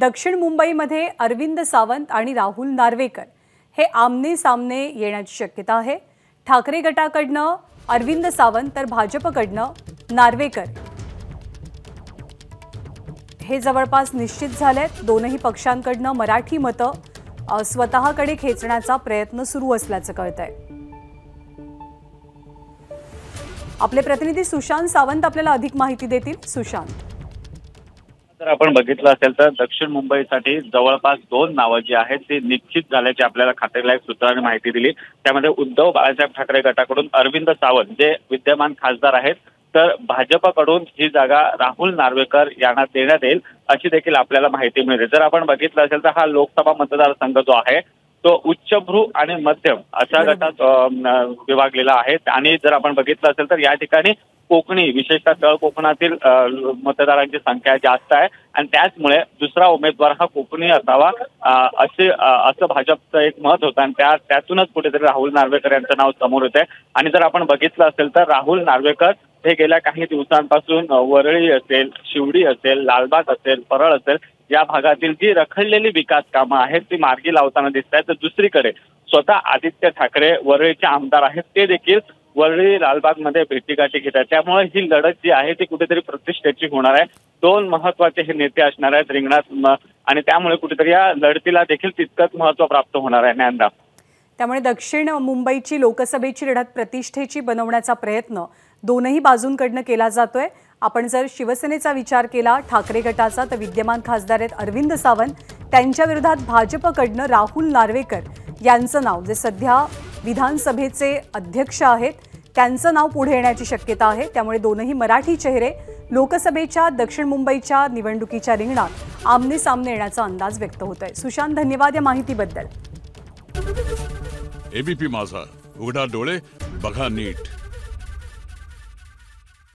दक्षिण मुंबईमध्ये अरविंद सावंत आणि राहुल नार्वेकर हे आमने सामने येण्याची शक्यता आहे। ठाकरे गटाकडनं अरविंद सावंत तर भाजपकडनं नार्वेकर हे जवळपास निश्चित झालेत। दोनही पक्षांकडनं मराठी मतं स्वतःकडे खेचण्याचा प्रयत्न सुरू असल्याचं कळतंय। आपले प्रतिनिधी सुशांत सावंत आपल्याला अधिक माहिती देतील। सुशांत, जर आपण बघितलं असेल तर दक्षिण मुंबईसाठी जवळपास 2 नावं जी आहेत ती निश्चित झाल्याची आपल्याला खात्रीलायक सूत्रांनी माहिती दिली। त्यामध्ये उद्धव बाळासाहेब ठाकरे गटाकडून अरविंद सावंत जे विद्यमान खासदार आहेत, तर भाजपकडून ही जागा राहुल नार्वेकर यांना देण्यात येईल अशी देखील आपल्याला माहिती मिळते। जर आपण बघितलं असेल तर हा लोकसभा मतदारसंघ जो आहे तो उच्चभ्रू आणि मध्यम अशा गटात विभागलेला आहे। आणि जर आपण बघितलं असेल तर या ठिकाणी कोकणी विशेषतः तळ कोकणातील मतदारांची संख्या जास्त आहे आणि त्याचमुळे दुसरा उमेदवार हा कोकणी असावा असं भाजपचं एक मत होतं आणि त्यातूनच कुठेतरी राहुल नार्वेकर यांचं नाव समोर येत आहे। आणि जर आपण बघितलं असेल तर राहुल नार्वेकर हे गेल्या काही दिवसांपासून वरळी असेल, शिवडी असेल, लालबाग असेल, परळ असेल या भागातील जी रखडलेली विकास कामं आहेत ती मार्गी लावताना दिसत आहेत। तर दुसरीकडे स्वतः आदित्य ठाकरे वरळीचे आमदार आहेत, ते देखील वरळी लालबागमध्ये भेटीगाठी घेतात। त्यामुळे ही लढत जी आहे ती कुठेतरी प्रतिष्ठेची होणार आहे। 2 महत्वाचे हे नेते असणार आहेत रिंगणात आणि त्यामुळे कुठेतरी या लढतीला देखील तितकंच महत्व प्राप्त होणार आहे। ज्ञानदा, त्यामुळे दक्षिण मुंबईची लोकसभेची लढत प्रतिष्ठेची बनवण्याचा प्रयत्न दोनही बाजूंकडनं केला जातोय। आपण जर शिवसेनेचा विचार केला ठाकरे गटाचा, तर विद्यमान खासदार आहेत अरविंद सावंत, त्यांच्या विरोधात भाजपकडनं राहुल नार्वेकर यांचं नाव, जे सध्या विधानसभेचे अध्यक्ष आहेत, त्यांचं नाव पुढे येण्याची शक्यता आहे। त्यामुळे दोनही मराठी चेहरे लोकसभेच्या दक्षिण मुंबईच्या निवडणुकीच्या रिंगणात आमने सामने येण्याचा अंदाज व्यक्त होतोय। सुशांत, धन्यवाद या माहितीबद्दल। एबीपी माझा, उघडा डोळे बघा नीट।